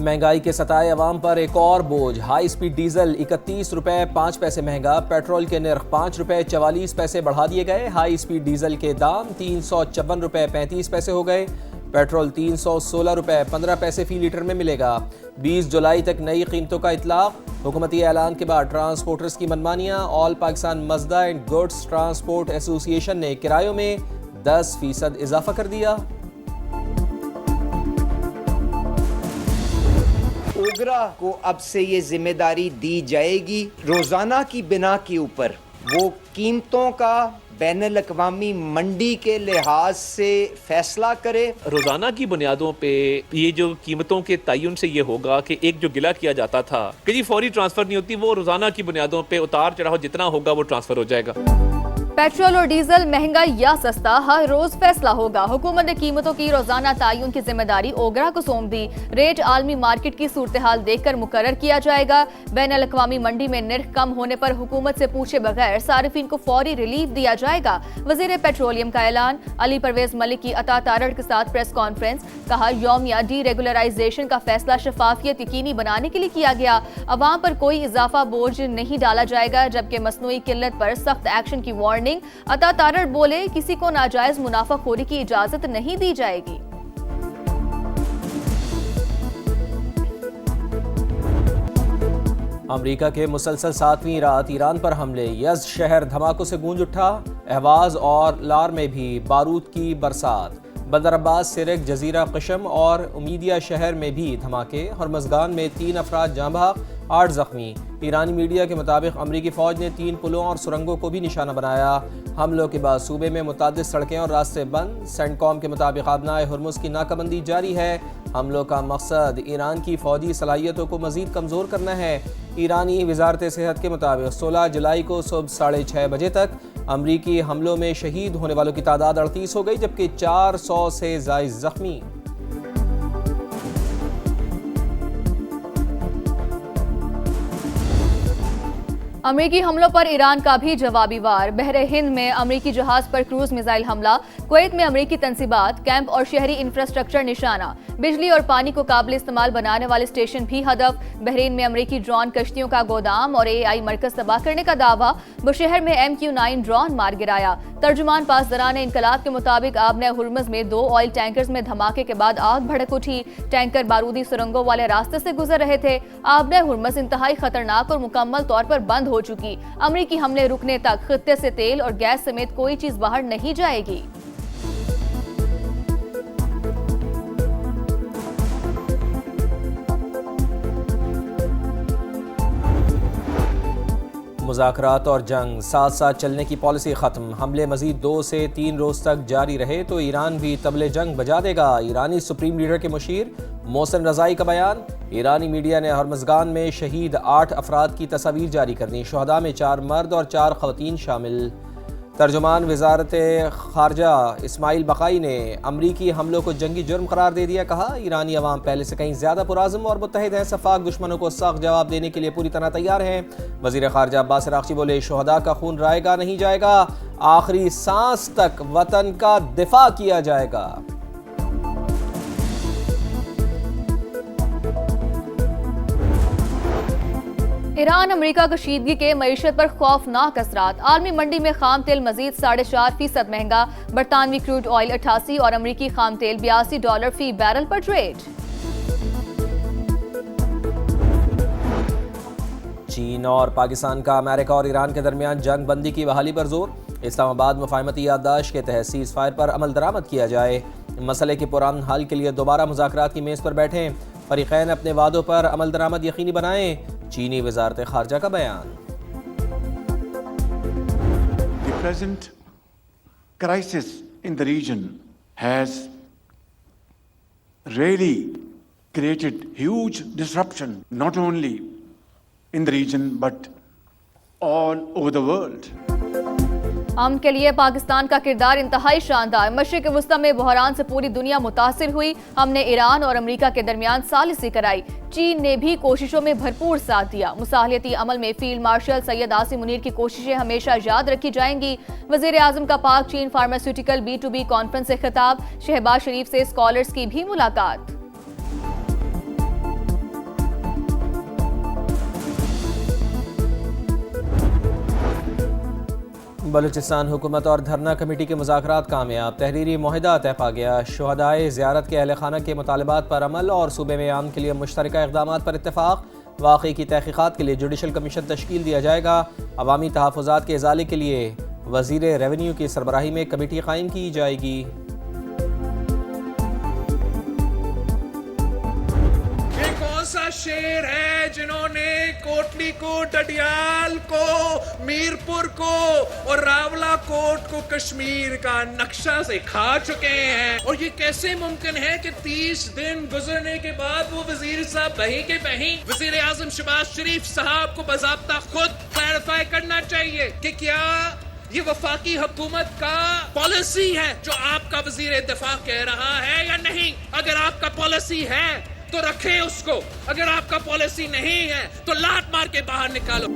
महंगाई के सताए अवाम पर एक और बोझ। हाई स्पीड डीजल 31 रुपए 5 पैसे महंगा। पेट्रोल के नर्ख 5 रुपए 44 पैसे बढ़ा दिए गए। हाई स्पीड डीजल के दाम 354 रुपए 35 पैसे हो गए। पेट्रोल 316 रुपए 15 पैसे फी लीटर में मिलेगा। 20 जुलाई तक नई कीमतों का इतलाक। हुकूमती ऐलान के बाद ट्रांसपोर्टर्स की मनमानियां। All Pakistan Mazda and goods transport association ने किरायों में 10% इजाफा कर दिया। ओगरा को अब से ये जिम्मेदारी दी जाएगी रोजाना की बिना के ऊपर वो कीमतों का बैनुल अक़वामी मंडी के लिहाज से फैसला करे। रोजाना की बुनियादों पे ये जो कीमतों के तयन से ये होगा कि एक जो गिला किया जाता था कि जी फौरी ट्रांसफर नहीं होती, वो रोजाना की बुनियादों पे उतार चढ़ाव जितना होगा वो ट्रांसफर हो जाएगा। पेट्रोल और डीजल महंगा या सस्ता हर रोज फैसला होगा। हुकूमत ने कीमतों की रोजाना तयन की जिम्मेदारी ओगरा को सौंप दी। रेट आलमी मार्केट की सूरत हाल देखकर मुकर्रर किया जाएगा। बैनुल अक़वामी मंडी में निर्ख कम होने पर हुकूमत से पूछे बगैर सारिफिन को फौरी रिलीफ दिया जाएगा। वजीर पेट्रोलियम का ऐलान। अली परवेज मलिक की अता तारड़ के साथ प्रेस कॉन्फ्रेंस। कहा यौमिया डी रेगुलराइजेशन का फैसला शफाफियत यकीनी बनाने के लिए किया गया। अवाम पर कोई इजाफा बोझ नहीं डाला जाएगा, जबकि मसनूई किल्लत पर सख्त एक्शन की वार्निंग। अता तारड़ बोले किसी को नाजायज मुनाफाखोरी की इजाजत नहीं दी जाएगी। अमेरिका के मुसलसल 7वीं रात ईरान पर हमले। यज़्द शहर धमाकों से गूंज उठा। अहवाज और लार में भी बारूद की बरसात। बंदर अब्बास, सिरक, जजीरा कशम और उमीदिया शहर में भी धमाके। हरमज़गान में 3 अफराद जाँ बहक, 8 जख्मी। ईरानी मीडिया के मुताबिक अमरीकी फ़ौज ने 3 पुलों और सुरंगों को भी निशाना बनाया। हमलों के बाद सूबे में मुतादिद सड़कें और रास्ते बंद। सेंटकॉम के मुताबिक आबनाए हुर्मुज़ की नाकाबंदी जारी है। हमलों का मकसद ईरान की फ़ौजी सलाहियतों को मज़ीद कमज़ोर करना है। ईरानी वजारत सेहत के मुताबिक 16 जुलाई को सुबह 6:30 बजे तक अमरीकी हमलों में शहीद होने वालों की तादाद 38 हो गई, जबकि 400 से ज़ायद ज़ख्मी। अमरीकी हमलों पर ईरान का भी जवाबी वार। बहरे हिंद में अमरीकी जहाज पर क्रूज मिसाइल हमला। कुवैत में अमरीकी तंसीबात, कैंप और शहरी इंफ्रास्ट्रक्चर निशाना। बिजली और पानी को काबिल इस्तेमाल बनाने वाले स्टेशन भी हदफ। बहरीन में अमरीकी ड्रोन कश्तियों का गोदाम और AI मरकज तबाह करने का दावा। बुशहर में MQ-9 ड्रोन मार गिराया। तर्जुमान पासदारान इनकलाब के मुताबिक आबने हुर्मुज़ में 2 ऑयल टैंकर्स में धमाके के बाद आग भड़क उठी। टैंकर बारूदी सुरंगों वाले रास्ते से गुजर रहे थे। आबने हुर्मुज़ इंतहाई खतरनाक और मुकम्मल तौर पर बंद हो चुकी। अमरीकी हमले रुकने तक खित्ते से तेल और गैस समेत कोई चीज बाहर नहीं जाएगी। मुज़ाकरात और जंग साथ साथ चलने की पॉलिसी ख़त्म। हमले मज़ीद 2 से 3 रोज़ तक जारी रहे तो ईरान भी तबले जंग बजा देगा। ईरानी सुप्रीम लीडर के मुशीर मोहसिन रज़ाई का बयान। ईरानी मीडिया ने हरमज़गान में शहीद 8 अफराद की तस्वीर जारी कर दी। शुहदा में 4 मर्द और 4 ख़वातीन शामिल। तर्जुमान वजारत ख़ारजा इस्माइल बक़ाई ने अमरीकी हमलों को जंगी जुर्म करार दे दिया। कहा ईरानी अवाम पहले से कहीं ज़्यादा पुरअज़्म और मुत्तहिद हैं। सफ़ाक दुश्मनों को सख्त जवाब देने के लिए पूरी तरह तैयार हैं। वज़ीर ख़ारजा अब्बास अराग़ची बोले शुहदा का खून रायगा नहीं जाएगा, आखिरी सांस तक वतन का दिफा किया जाएगा। ईरान अमेरिका कशीदगी के मईशत पर खौफनाक असरात। आलमी मंडी में खाम तेल मजीद 4.5% महंगा। बरतानवी क्रूड ऑयल 88 और अमरीकी खाम तेल $82 फी बैरल पर ट्रेड। चीन और पाकिस्तान का अमेरिका और ईरान के दरमियान जंग बंदी की बहाली पर जोर। इस्लामाबाद मुफाहमती याददाश्त के तहत सीज़ फायर पर अमल दरामद किया जाए। मसले के पुरान हाल के लिए दोबारा मुज़ाकरात की मेज़ पर बैठें। फरीक़ैन अपने वादों पर अमल दरामद यकीनी बनाएं। चीनी वजारत ख़ारजा का बयान। The present crisis in the region has really created huge disruption, not only in the region but all over the world. अमन के लिए पाकिस्तान का किरदार इंतहाई शानदार। मशरिक़ वुस्ता में बहरान से पूरी दुनिया मुतासिर हुई। हमने ईरान और अमेरिका के दरमियान सालिसी कराई। चीन ने भी कोशिशों में भरपूर साथ दिया। मुसाहलियती अमल में फील्ड मार्शल सैयद आसिम मुनीर की कोशिशें हमेशा याद रखी जाएंगी। वज़ीर आज़म का पाक चीन फार्मास्यूटिकल B2B कॉन्फ्रेंस से खिताब। शहबाज शरीफ से स्कॉलर्स की भी मुलाकात। बलूचिस्तान हुकूमत और धरना कमेटी के मुज़ाकरात कामयाब, तहरीरी मुआहदा तय पा गया। शुहदाए ज़ियारत के अहल खाना के मुतालबात पर अमल और सूबे में आम के लिए मुश्तरका इक़दामात पर इत्तफ़ाक़। वाक़ई की तहक़ीक़ात के लिए जुडिशल कमीशन तश्कील दिया जाएगा। अवामी तहफ़्फ़ुज़ात के इज़ाले के लिए वज़ीर रेवेन्यू की सरबराही में कमेटी कायम की जाएगी। शेर है जिन्होंने कोटली को, डडियाल को, मीरपुर को और रावला कोट को कश्मीर का नक्शा से खा चुके हैं। और ये कैसे मुमकिन है कि 30 दिन गुजरने के बाद वो वजीर साहब वहीं के वहीं वजीर आजम शहबाज शरीफ साहब को बाज़ाब्ता खुद क्लैरिफाई करना चाहिए कि क्या ये वफाकी हुकूमत का पॉलिसी है जो आपका वजीर दिफा कह रहा है या नहीं। अगर आपका पॉलिसी है तो रखें उसको, अगर आपका पॉलिसी नहीं है तो लात मार के बाहर निकालो।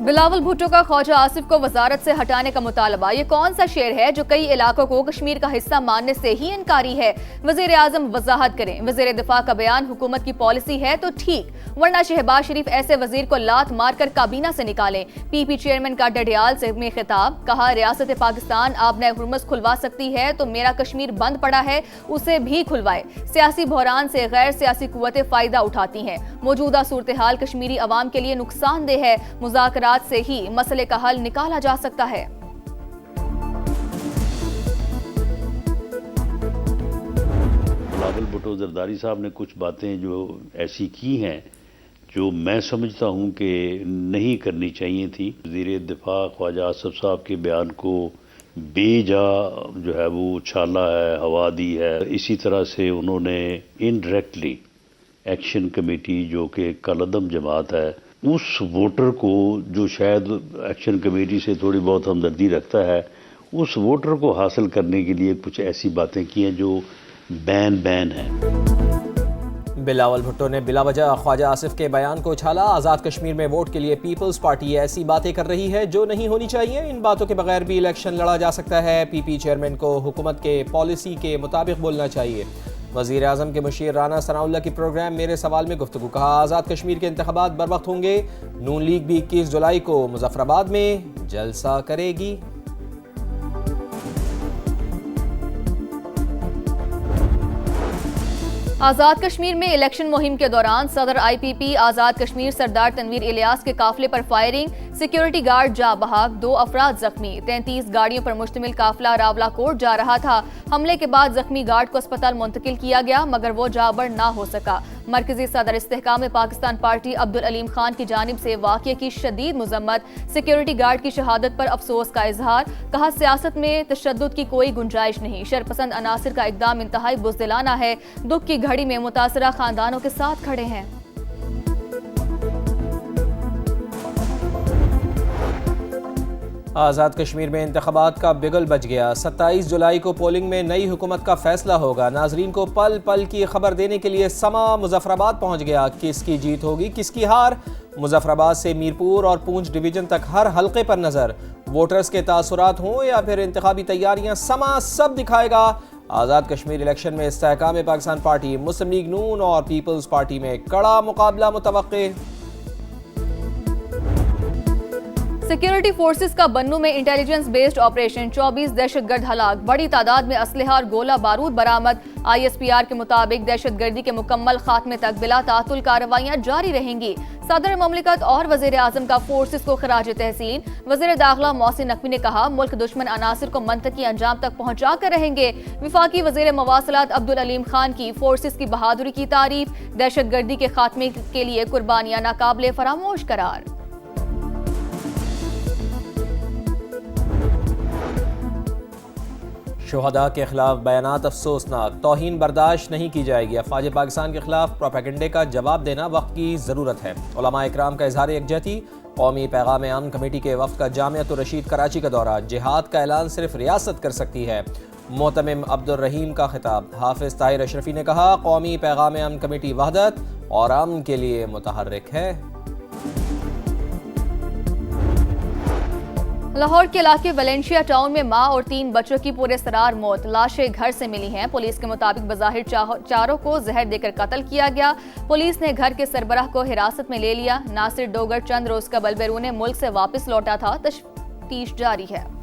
बिलावल भुट्टो का ख्वाजा आसिफ को वजारत से हटाने का मुतालबा। ये कौन सा शेर है जो कई इलाकों को कश्मीर का हिस्सा मानने से ही इनकारी है। वजीर आजम वजाहत करें। वजीर दिफा का बयान हुकूमत की पॉलिसी है तो ठीक, वरना शहबाज शरीफ ऐसे वजीर को लात मारकर काबीना से निकालें। पीपी चेयरमैन का डडियाल से में खिताब, कहा रियासत पाकिस्तान आबना हुर्मुज़ खुलवा सकती है तो मेरा कश्मीर बंद पड़ा है उसे भी खुलवाए। सियासी बहरान से गैर सियासी कुव्वतें फायदा उठाती हैं। मौजूदा सूरत हाल कश्मीरी अवाम के लिए नुकसानदेह है। मुज़ाकरात से ही मसले का हल निकाला जा सकता है। बिलावल भुट्टो जरदारी साहब ने कुछ बातें जो ऐसी की हैं जो मैं समझता हूं कि नहीं करनी चाहिए थी। वज़ीर दिफा ख्वाजा आसिफ साहब के बयान को बेजा जो है वो उछाला है, हवा दी है। इसी तरह से उन्होंने इनडायरेक्टली एक्शन कमेटी जो कि कलअदम जमात है उस वोटर को जो शायद एक्शन कमेटी से थोड़ी बहुत हमदर्दी रखता है उस वोटर को हासिल करने के लिए कुछ ऐसी बातें की हैं जो बैन है। बिलावल भुट्टो ने बिलावजह ख्वाजा आसिफ के बयान को उछाला। आज़ाद कश्मीर में वोट के लिए पीपल्स पार्टी ऐसी बातें कर रही है जो नहीं होनी चाहिए। इन बातों के बगैर भी इलेक्शन लड़ा जा सकता है। पीपी चेयरमैन को हुकूमत के पॉलिसी के मुताबिक बोलना चाहिए। वज़ीर आज़म के मुशीर राना सनाउल्लाह की प्रोग्राम मेरे सवाल में गुफ्तगू, कहा आज़ाद कश्मीर के इंतखाबात बर वक्त होंगे। नून लीग भी 21 जुलाई को मुजफ्फराबाद में जलसा करेगी। आज़ाद कश्मीर में इलेक्शन मुहिम के दौरान सदर IPP आज़ाद कश्मीर सरदार तनवीर इलियास के काफिले पर फायरिंग, सिक्योरिटी गार्ड जा बहाक, 2 अफराद जख्मी। 33 गाड़ियों पर मुश्तमिल काफिला रावला कोट जा रहा था। हमले के बाद जख्मी गार्ड को अस्पताल मुंतकिल किया गया मगर वो जाबर ना हो सका। मरकजी सदर इस्तेहकाम पाकिस्तान पार्टी अब्दुल अलीम खान की जानिब से वाक़ये की शदीद मुज़म्मत, सिक्योरिटी गार्ड की शहादत पर अफसोस का इजहार। कहा सियासत में तशद्दुद की कोई गुंजाइश नहीं। शरपसंद अनासिर का इक़दाम इंतहाई बुज़दिलाना है। दुख की घड़ी में मुतासरा खानदानों के साथ खड़े हैं। आज़ाद कश्मीर में इंतखाबात का बिगल बज गया। 27 जुलाई को पोलिंग में नई हुकूमत का फैसला होगा। नाजरीन को पल पल की खबर देने के लिए समा मुजफ्फराबाद पहुंच गया। किसकी जीत होगी किसकी हार, मुजफ्फराबाद से मीरपुर और पूंछ डिवीजन तक हर हल्के पर नजर। वोटर्स के तासुरात हों या फिर इंतखाबी तैयारियां, समा सब दिखाएगा। आज़ाद कश्मीर इलेक्शन में इस्तेहकाम पाकिस्तान पार्टी, मुस्लिम लीग नून और पीपल्स पार्टी में कड़ा मुकाबला मुतवक्के। सिक्योरिटी फोर्सेस का बन्नू में इंटेलिजेंस बेस्ड ऑपरेशन, 24 दहशतगर्द हलाक, बड़ी तादाद में असलहा और गोला बारूद बरामद। ISPR के मुताबिक दहशतगर्दी के मुकम्मल खात्मे तक बिला तातुल कार्रवाइयां जारी रहेंगी। सदर ममलिकत और वज़ीर आज़म का फोर्सेस को खराज तहसीन। वज़ीर दाखिला मोहसिन नकवी ने कहा मुल्क दुश्मन अनासिर को मंतकी अंजाम तक पहुंचा कर रहेंगे। विफाकी वज़ीर मवासलात अब्दुल अलीम खान की फोर्सेस की बहादुरी की तारीफ। दहशतगर्दी के खात्मे के लिए कुर्बानियां नाकाबिले फरामोश करार। शुहदा के खिलाफ बयानात अफसोसनाक, तौहीन बर्दाश्त नहीं की जाएगी। अफवाज पाकिस्तान के खिलाफ प्रोपेगेंडे का जवाब देना वक्त की ज़रूरत है। उलमा इकराम का इजहार यकजहती। कौमी पैगाम अमन कमेटी के वफ़द का जामियात रशीद कराची का दौरा, जिहाद का ऐलान सिर्फ रियासत कर सकती है। मोतमिम अब्दुल रहीम का खिताब। हाफिज ताहिर अशरफी ने कहा कौमी पैगाम अमन कमेटी वहदत और अमन के लिए मुतहर्रिक है। लाहौर के इलाके वेलेंशिया टाउन में मां और 3 बच्चों की पूरे सरार मौत, लाशें घर से मिली हैं। पुलिस के मुताबिक बज़ाहिर चारों को जहर देकर कत्ल किया गया। पुलिस ने घर के सरबराह को हिरासत में ले लिया। नासिर डोगर चंद रोज कबल बैरून मुल्क से वापस लौटा था। तफ्तीश जारी है।